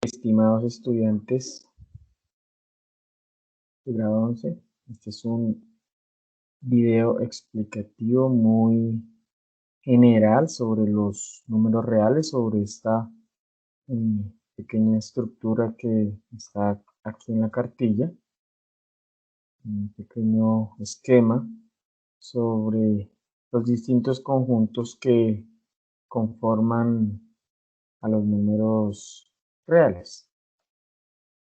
Estimados estudiantes de grado 11, este es un video explicativo muy general sobre los números reales, sobre esta pequeña estructura que está aquí en la cartilla, un pequeño esquema sobre los distintos conjuntos que conforman a los números reales.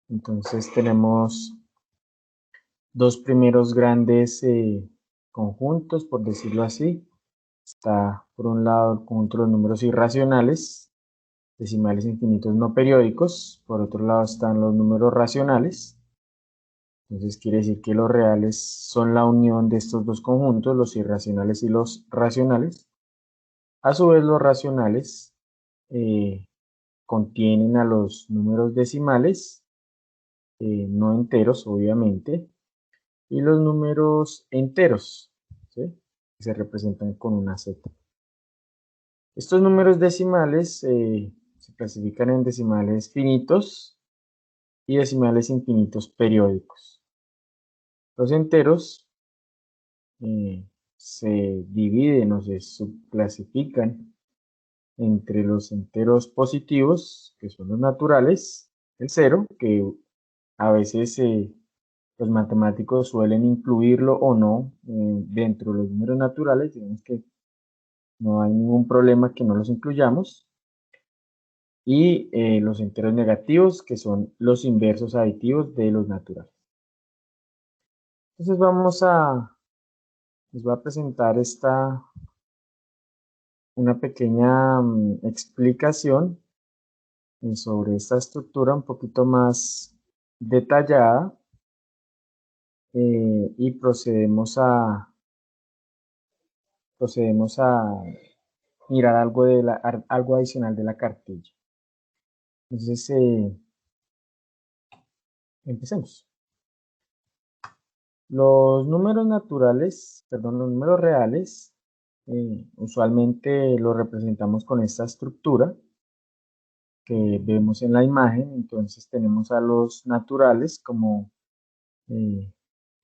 Entonces tenemos dos primeros grandes conjuntos, por decirlo así. Está por un lado el conjunto de los números irracionales, decimales infinitos no periódicos. Por otro lado están los números racionales. Entonces quiere decir que los reales son la unión de estos dos conjuntos, los irracionales y los racionales. A su vez los racionales contienen a los números decimales, no enteros obviamente, y los números enteros, ¿sí? Que se representan con una Z. Estos números decimales se clasifican en decimales finitos y decimales infinitos periódicos. Los enteros se dividen o se subclasifican entre los enteros positivos, que son los naturales, el 0, que a veces los matemáticos suelen incluirlo o no dentro de los números naturales, digamos que no hay ningún problema que no los incluyamos. Y los enteros negativos, que son los inversos aditivos de los naturales. Entonces les voy a presentar una pequeña explicación sobre esta estructura un poquito más detallada y procedemos a mirar algo adicional de la cartilla. Entonces, empecemos. Los números los números reales, usualmente los representamos con esta estructura que vemos en la imagen. Entonces tenemos a los naturales como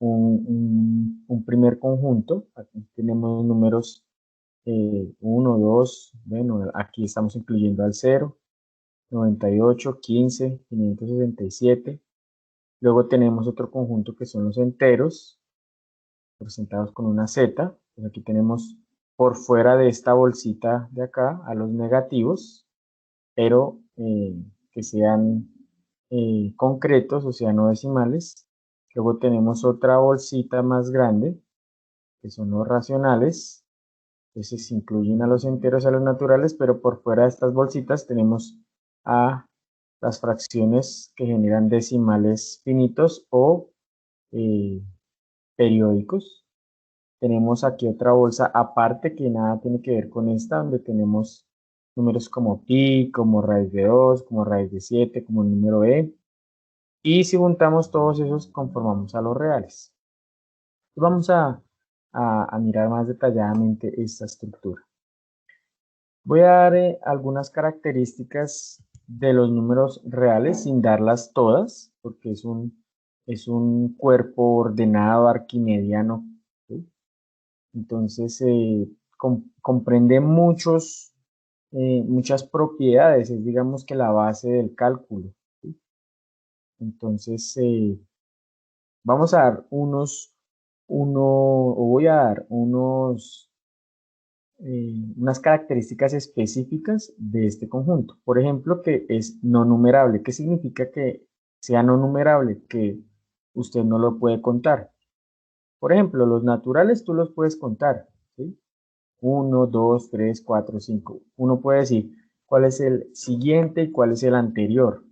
un primer conjunto. Aquí tenemos números 1, 2, bueno, aquí estamos incluyendo al 0, 98, 15, 567. Luego tenemos otro conjunto que son los enteros, representados con una Z. Pues aquí tenemos por fuera de esta bolsita de acá a los negativos, pero que sean concretos, o sea, no decimales. Luego tenemos otra bolsita más grande, que son los racionales. Entonces se incluyen a los enteros y a los naturales, pero por fuera de estas bolsitas tenemos a las fracciones que generan decimales finitos o periódicos. Tenemos aquí otra bolsa aparte que nada tiene que ver con esta, donde tenemos números como pi, como raíz de 2, como raíz de 7, como el número e. Y si juntamos todos esos, conformamos a los reales. Vamos a mirar más detalladamente esta estructura. Voy a dar algunas características de los números reales sin darlas todas, porque es un cuerpo ordenado arquimediano, ¿sí? Entonces comprende muchas propiedades, es digamos que la base del cálculo, ¿sí? Entonces vamos a dar voy a dar unas características específicas de este conjunto. Por ejemplo, que es no numerable. ¿Qué significa que sea no numerable? Que usted no lo puede contar. Por ejemplo, los naturales tú los puedes contar, ¿sí? 1, 2, 3, 4, 5. Uno puede decir cuál es el siguiente y cuál es el anterior,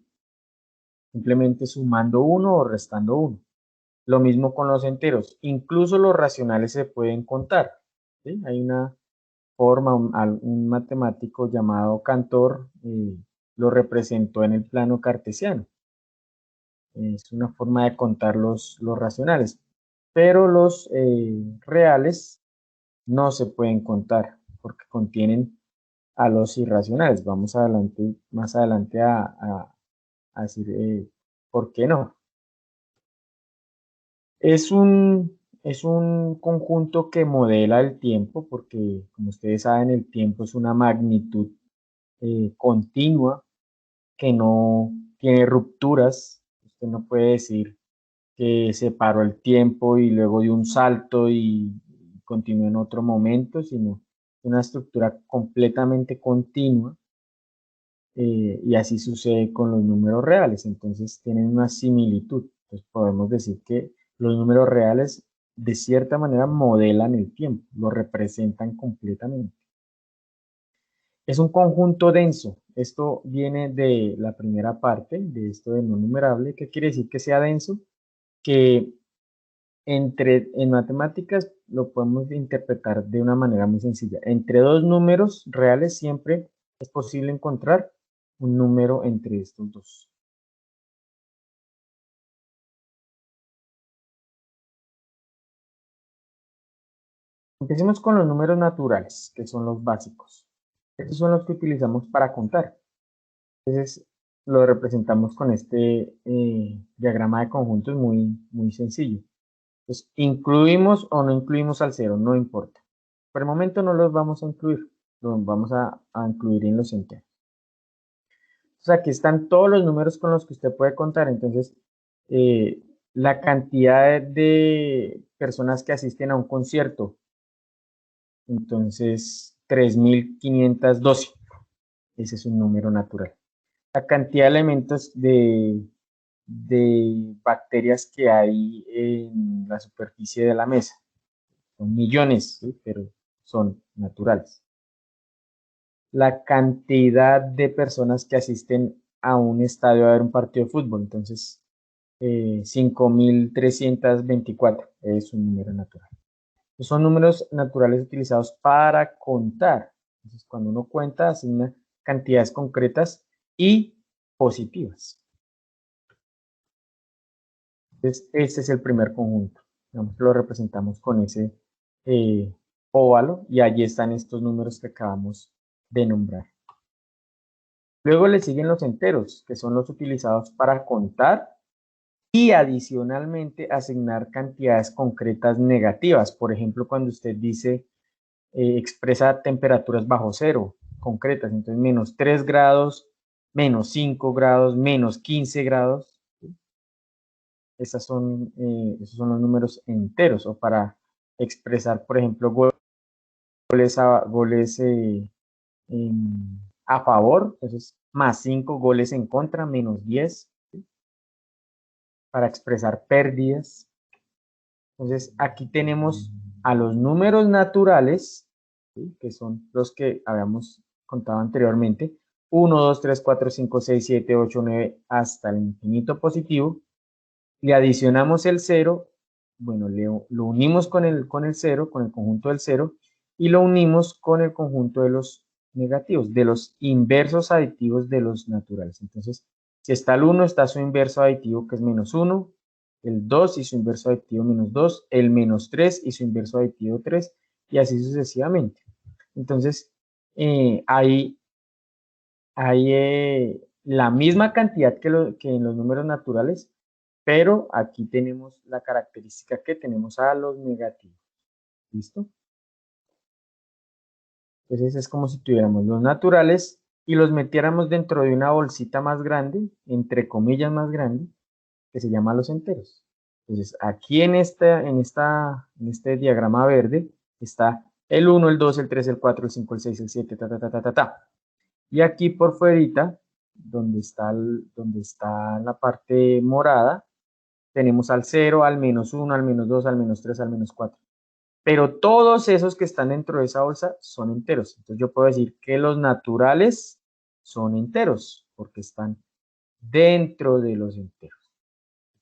simplemente sumando 1 o restando 1. Lo mismo con los enteros, incluso los racionales se pueden contar, ¿sí? Hay una forma, un matemático llamado Cantor lo representó en el plano cartesiano. Es una forma de contar los racionales, pero los reales no se pueden contar porque contienen a los irracionales. Vamos adelante, más adelante a decir, ¿por qué no? Es un conjunto que modela el tiempo, porque como ustedes saben, el tiempo es una magnitud continua que no tiene rupturas. Usted no puede decir que se paró el tiempo y luego dio un salto y continuó en otro momento, sino una estructura completamente continua, y así sucede con los números reales. Entonces tienen una similitud. Entonces podemos decir que los números reales de cierta manera modelan el tiempo, lo representan completamente. Es un conjunto denso. Esto viene de la primera parte, de esto de no numerable. ¿Qué quiere decir que sea denso? Que en matemáticas lo podemos interpretar de una manera muy sencilla. Entre dos números reales siempre es posible encontrar un número entre estos dos. Empecemos con los números naturales, que son los básicos. Estos son los que utilizamos para contar. Entonces, lo representamos con este diagrama de conjuntos muy sencillo. Entonces, ¿incluimos o no incluimos al cero? No importa. Por el momento no los vamos a incluir, los vamos a incluir en los enteros. O sea, aquí están todos los números con los que usted puede contar. Entonces, eh, la cantidad de personas que asisten a un concierto, entonces 3.512, ese es un número natural. La cantidad de elementos de bacterias que hay en la superficie de la mesa, son millones, ¿sí? Pero son naturales. La cantidad de personas que asisten a un estadio a ver un partido de fútbol, entonces 5.324 es un número natural. Son números naturales utilizados para contar. Entonces, cuando uno cuenta, asigna cantidades concretas y positivas. Entonces, este es el primer conjunto. Digamos, lo representamos con ese eh, óvalo y allí están estos números que acabamos de nombrar. Luego le siguen los enteros, que son los utilizados para contar y adicionalmente asignar cantidades concretas negativas. Por ejemplo, cuando usted dice, expresa temperaturas bajo cero, concretas, entonces menos 3 grados, menos 5 grados, menos 15 grados. ¿Sí? Esos son los números enteros, o para expresar, por ejemplo, goles a favor, entonces más 5 goles en contra, menos 10, ¿sí? Para expresar pérdidas. Entonces, aquí tenemos a los números naturales, ¿sí? Que son los que habíamos contado anteriormente, 1, 2, 3, 4, 5, 6, 7, 8, 9, hasta el infinito positivo. Le adicionamos el 0, bueno, lo unimos con el 0, con el conjunto del 0, y lo unimos con el conjunto de los negativos, de los inversos aditivos de los naturales. Entonces, si está el 1, está su inverso aditivo, que es menos 1, el 2 y su inverso aditivo menos 2, el menos 3 y su inverso aditivo 3, y así sucesivamente. Entonces, hay la misma cantidad que en los números naturales, pero aquí tenemos la característica que tenemos a los negativos. ¿Listo? Entonces es como si tuviéramos los naturales y los metiéramos dentro de una bolsita más grande, entre comillas más grande, que se llama los enteros. Entonces aquí en este diagrama verde está el 1, el 2, el 3, el 4, el 5, el 6, el 7, ta, ta, ta, ta, ta, ta. Y aquí por fuerita, donde está la parte morada, tenemos al 0, al menos 1, al menos 2, al menos 3, al menos 4. Pero todos esos que están dentro de esa bolsa son enteros. Entonces yo puedo decir que los naturales son enteros, porque están dentro de los enteros.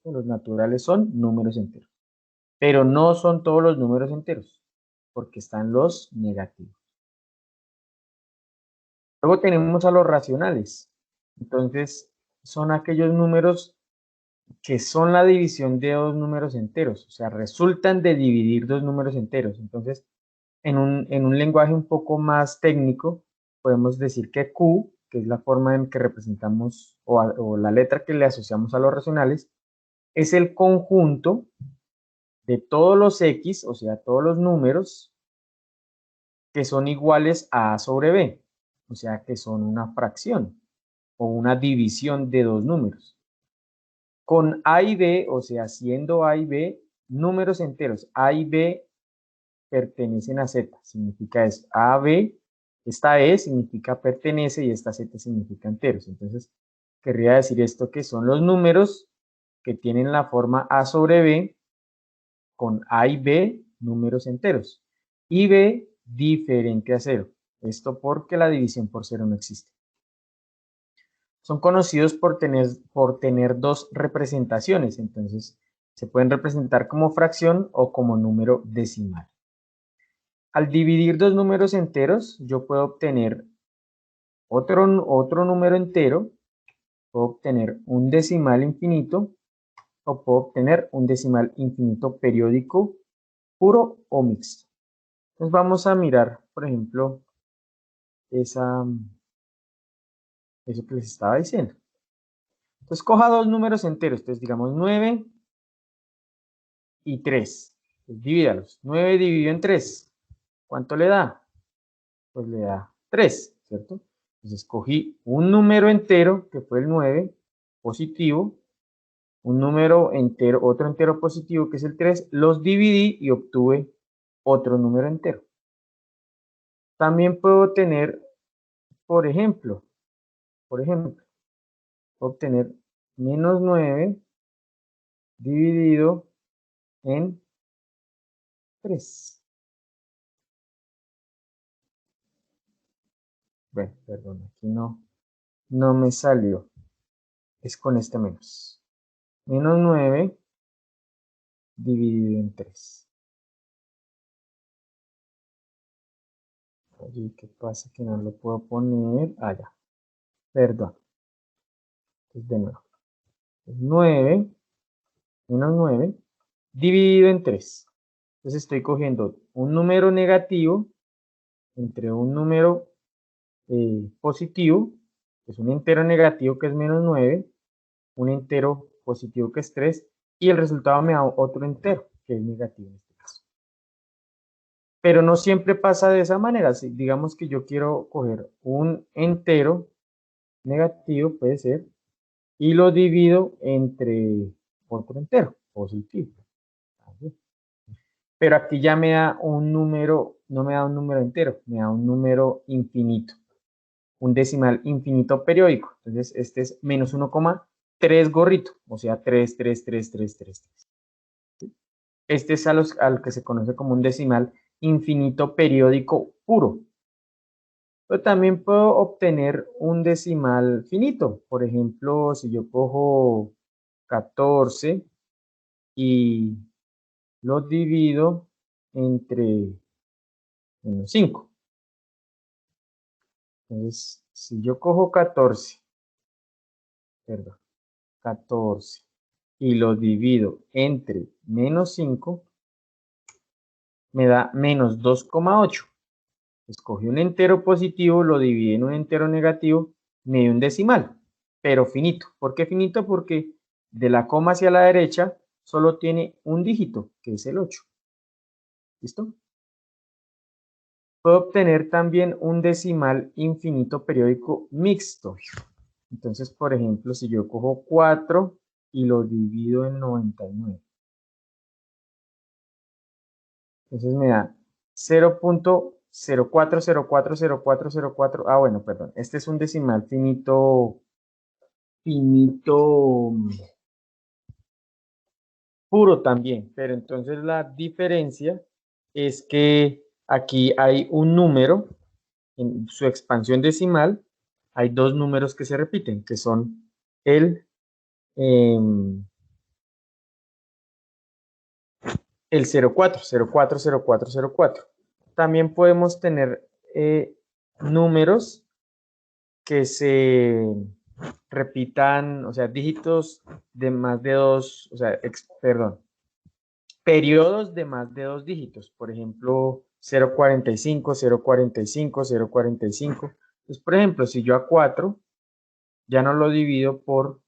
Los naturales son números enteros. Pero no son todos los números enteros, porque están los negativos. Luego tenemos a los racionales. Entonces, son aquellos números que son la división de dos números enteros, o sea, resultan de dividir dos números enteros. Entonces, en un lenguaje un poco más técnico, podemos decir que Q que es la forma en que representamos o la letra que le asociamos a los racionales, es el conjunto de todos los x, o sea, todos los números que son iguales a A sobre B, o sea, que son una fracción o una división de dos números. Con A y B, o sea, siendo A y B números enteros, A y B pertenecen a Z, significa eso. A, B, esta E significa pertenece y esta Z significa enteros. Entonces, querría decir esto que son los números que tienen la forma A sobre B con A y B números enteros y B diferente a cero. Esto porque la división por cero no existe. Son conocidos por tener dos representaciones, entonces se pueden representar como fracción o como número decimal. Al dividir dos números enteros, yo puedo obtener otro número entero, puedo obtener un decimal infinito o puedo obtener un decimal infinito periódico puro o mixto. Entonces vamos a mirar, por ejemplo, eso que les estaba diciendo. Entonces coja dos números enteros, entonces digamos 9 y 3. Pues divídalos. 9 dividido en 3. ¿Cuánto le da? Pues le da 3, ¿cierto? Entonces escogí un número entero, que fue el 9, positivo, un número entero, otro entero positivo, que es el 3, los dividí y obtuve otro número entero. También puedo tener, por ejemplo, obtener menos 9 dividido en 3. Bueno, perdón, aquí no me salió. Es con este menos. Menos 9 dividido en 3. Oye, ¿qué pasa? Que no lo puedo poner allá. Perdón. Entonces, de nuevo. 9 menos 9 dividido en 3. Entonces estoy cogiendo un número negativo entre un número positivo, que es un entero negativo que es menos 9, un entero positivo que es 3, y el resultado me da otro entero, que es negativo en este caso. Pero no siempre pasa de esa manera. Si digamos que yo quiero coger un entero negativo, puede ser, y lo divido entre otro entero positivo. Pero aquí ya me da un número, no me da un número entero, me da un número infinito, un decimal infinito periódico. Entonces, este es menos 1,3 gorrito, o sea, 3, 3, 3, 3, 3, 3. Este es al que se conoce como un decimal infinito periódico puro. Pero también puedo obtener un decimal finito. Por ejemplo, si yo cojo 14 y lo divido entre menos 5. Entonces, si yo cojo 14 y lo divido entre menos 5, me da menos 2,8. Escogí un entero positivo, lo dividí en un entero negativo, me dio un decimal, pero finito. ¿Por qué finito? Porque de la coma hacia la derecha solo tiene un dígito, que es el 8. ¿Listo? Puedo obtener también un decimal infinito periódico mixto. Entonces, por ejemplo, si yo cojo 4 y lo divido en 99. Entonces me da 0.04040404. Ah, bueno, perdón. Este es un decimal finito puro también, pero entonces la diferencia es que aquí hay un número, en su expansión decimal, hay dos números que se repiten, que son el, el 04040404. También podemos tener números que se repitan, o sea, dígitos de más de dos, o sea, perdón, periodos de más de dos dígitos, por ejemplo, 0,45, 0,45, 0,45. Entonces, por ejemplo, si yo a 4 ya no lo divido por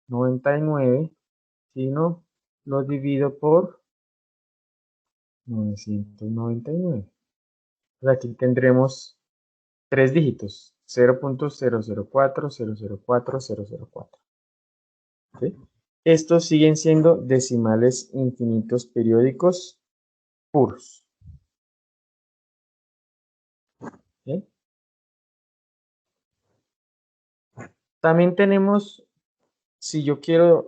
99, sino lo divido por 999. Pues aquí tendremos tres dígitos, 0.004004004004. ¿Sí? Estos siguen siendo decimales infinitos periódicos puros. ¿Sí? También tenemos, si yo quiero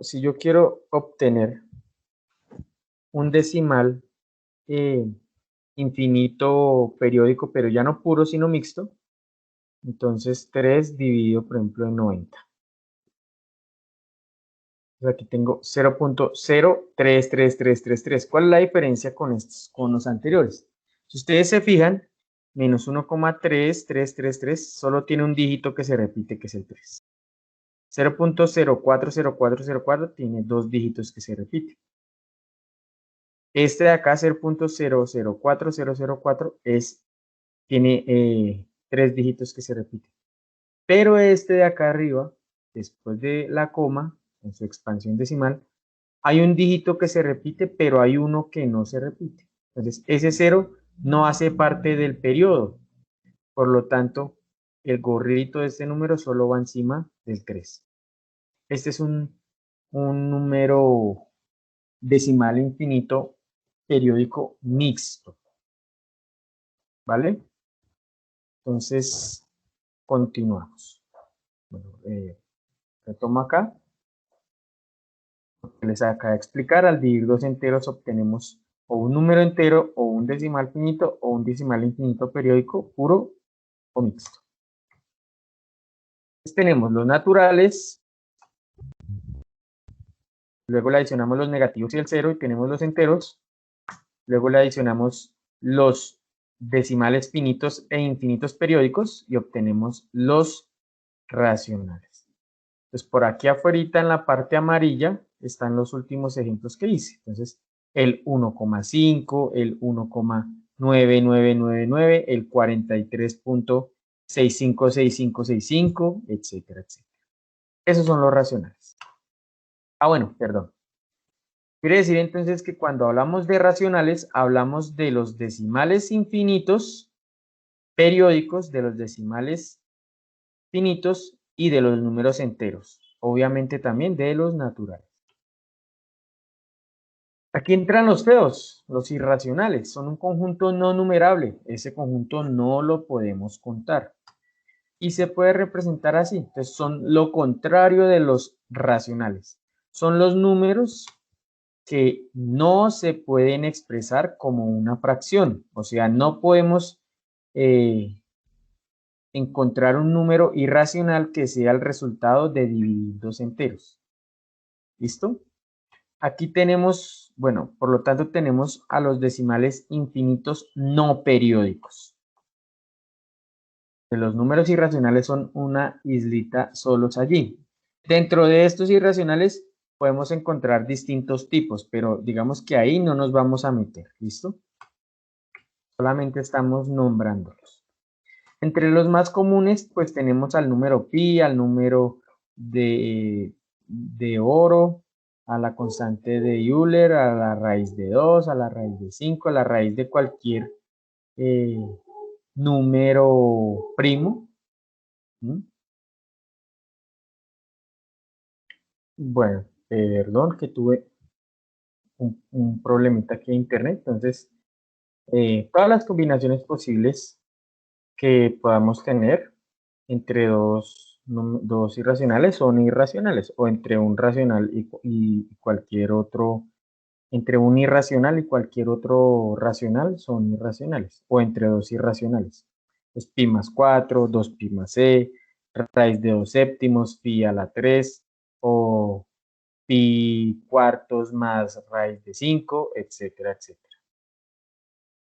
obtener un decimal eh, infinito periódico, pero ya no puro, sino mixto, entonces 3 dividido, por ejemplo, en 90. Entonces aquí tengo 0.033333. ¿Cuál es la diferencia con estos, con los anteriores? Si ustedes se fijan, menos 1,3333 solo tiene un dígito que se repite, que es el 3. 0.040404 tiene dos dígitos que se repiten. Este de acá, 0.004004, tiene tres dígitos que se repiten. Pero este de acá arriba, después de la coma, en su expansión decimal, hay un dígito que se repite, pero hay uno que no se repite. Entonces, ese 0 no hace parte del periodo. Por lo tanto, el gorrito de este número solo va encima del 3. Este es un número decimal infinito periódico mixto. ¿Vale? Entonces, continuamos. Bueno, retomo acá. Lo que les acabo de explicar, al dividir dos enteros obtenemos o un número entero, o un decimal finito, o un decimal infinito periódico puro o mixto. Entonces tenemos los naturales, luego le adicionamos los negativos y el cero y tenemos los enteros, luego le adicionamos los decimales finitos e infinitos periódicos y obtenemos los racionales. Entonces por aquí afuera en la parte amarilla están los últimos ejemplos que hice. Entonces el 1,5, el 1,99999, el 43.656565, etcétera, etcétera. Esos son los racionales. Ah, bueno, perdón. Quiere decir entonces que cuando hablamos de racionales, hablamos de los decimales infinitos periódicos, de los decimales finitos y de los números enteros. Obviamente también de los naturales. Aquí entran los feos, los irracionales. Son un conjunto no numerable. Ese conjunto no lo podemos contar. Y se puede representar así. Entonces son lo contrario de los racionales. Son los números que no se pueden expresar como una fracción. O sea, no podemos encontrar un número irracional que sea el resultado de dividir dos enteros. ¿Listo? Aquí tenemos, bueno, por lo tanto tenemos a los decimales infinitos no periódicos. Los números irracionales son una islita solos allí. Dentro de estos irracionales podemos encontrar distintos tipos, pero digamos que ahí no nos vamos a meter, ¿listo? Solamente estamos nombrándolos. Entre los más comunes, pues tenemos al número pi, al número de oro, a la constante de Euler, a la raíz de 2, a la raíz de 5, a la raíz de cualquier número primo. ¿Mm? Bueno, perdón que tuve un problemita aquí de internet, entonces todas las combinaciones posibles que podamos tener entre dos irracionales son irracionales, o entre un racional y cualquier otro, entre un irracional y cualquier otro racional son irracionales, o entre dos irracionales. Es pi más 4, 2 pi más c, raíz de 2 séptimos, pi a la 3, o pi cuartos más raíz de 5, etcétera, etcétera.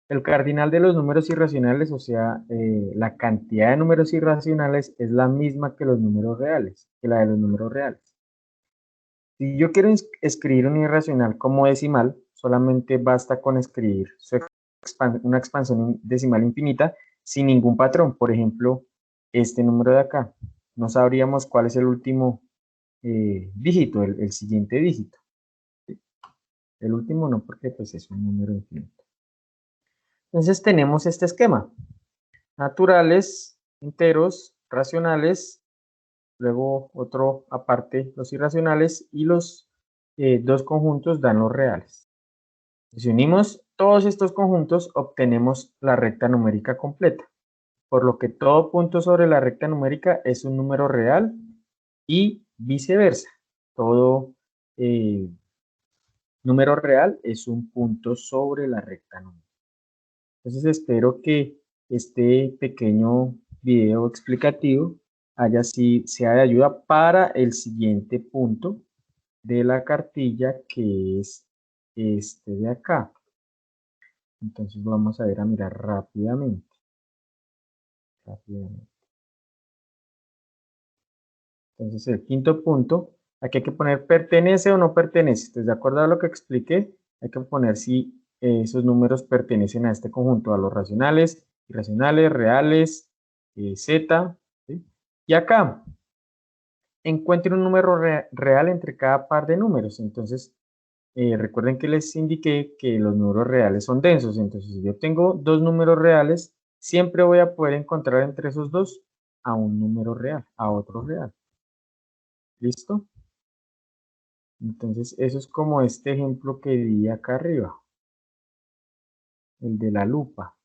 El cardinal de los números irracionales, o sea, la cantidad de números irracionales es la misma que los números reales, que la de los números reales. Si yo quiero escribir un irracional como decimal, solamente basta con escribir una expansión decimal infinita sin ningún patrón. Por ejemplo, este número de acá. No sabríamos cuál es el último dígito, el siguiente dígito. ¿Sí? El último no, porque pues es un número infinito. Entonces tenemos este esquema. Naturales, enteros, racionales, luego otro aparte, los irracionales, y los dos conjuntos dan los reales. Si unimos todos estos conjuntos, obtenemos la recta numérica completa, por lo que todo punto sobre la recta numérica es un número real y viceversa. Todo número real es un punto sobre la recta numérica. Entonces espero que este pequeño video explicativo sea de ayuda para el siguiente punto de la cartilla, que es este de acá. Entonces vamos a ir a mirar rápidamente. Entonces el quinto punto, aquí hay que poner pertenece o no pertenece. Entonces, de acuerdo a lo que expliqué, hay que poner si esos números pertenecen a este conjunto, a los racionales, irracionales, reales, z. ¿Sí? Y acá, encuentre un número real entre cada par de números. Entonces, recuerden que les indiqué que los números reales son densos. Entonces, si yo tengo dos números reales, siempre voy a poder encontrar entre esos dos a un número real, a otro real. ¿Listo? Entonces, eso es como este ejemplo que di acá arriba, el de la lupa.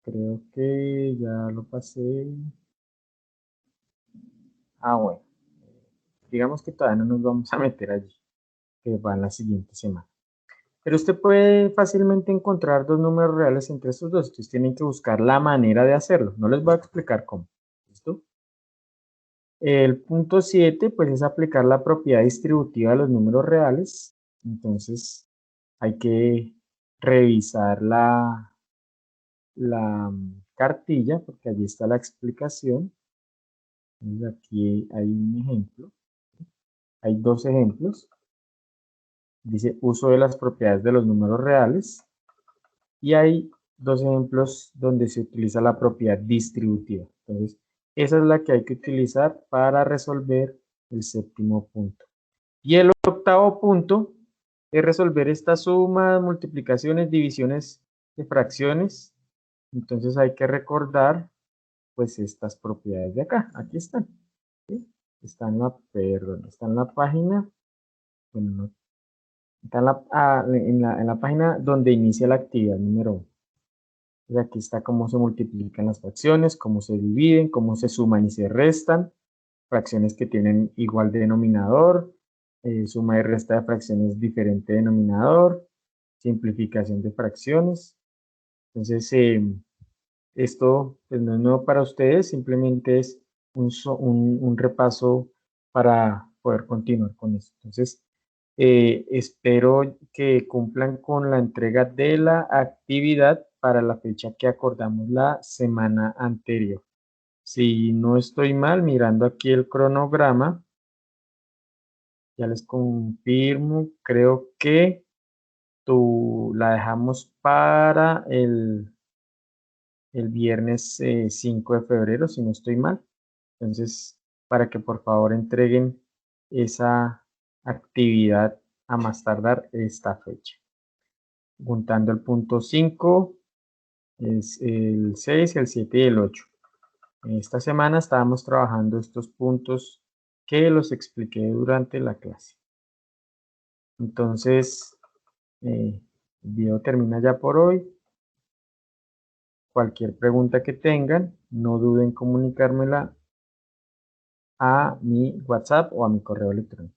Creo que ya lo pasé. Bueno, digamos que todavía no nos vamos a meter allí, que va en la siguiente semana. Pero usted puede fácilmente encontrar dos números reales entre estos dos. Entonces tienen que buscar la manera de hacerlo. No les voy a explicar cómo. ¿Listo? El punto 7, pues, es aplicar la propiedad distributiva de los números reales. Entonces, hay que revisar la cartilla, porque allí está la explicación. Entonces, aquí hay un ejemplo. Hay dos ejemplos. Dice uso de las propiedades de los números reales. Y hay dos ejemplos donde se utiliza la propiedad distributiva. Entonces, esa es la que hay que utilizar para resolver el séptimo punto. Y el octavo punto es resolver estas sumas, multiplicaciones, divisiones de fracciones. Entonces hay que recordar pues estas propiedades de acá. Aquí están. ¿Sí? Está en la página. Bueno, no, está en la página donde inicia la actividad número 1. Y aquí está cómo se multiplican las fracciones, cómo se dividen, cómo se suman y se restan, fracciones que tienen igual denominador, suma y resta de fracciones diferente denominador, simplificación de fracciones. Entonces, esto pues, no es nuevo para ustedes, simplemente es un repaso para poder continuar con esto. Entonces, espero que cumplan con la entrega de la actividad para la fecha que acordamos la semana anterior. Si no estoy mal, mirando aquí el cronograma, ya les confirmo, creo que la dejamos para el viernes 5 de febrero, si no estoy mal. Entonces, para que por favor entreguen esa actividad a más tardar esta fecha. Juntando el punto 5, es el 6, el 7 y el 8. Esta semana estábamos trabajando estos puntos que los expliqué durante la clase. Entonces, el video termina ya por hoy. Cualquier pregunta que tengan, no duden en comunicármela a mi WhatsApp o a mi correo electrónico.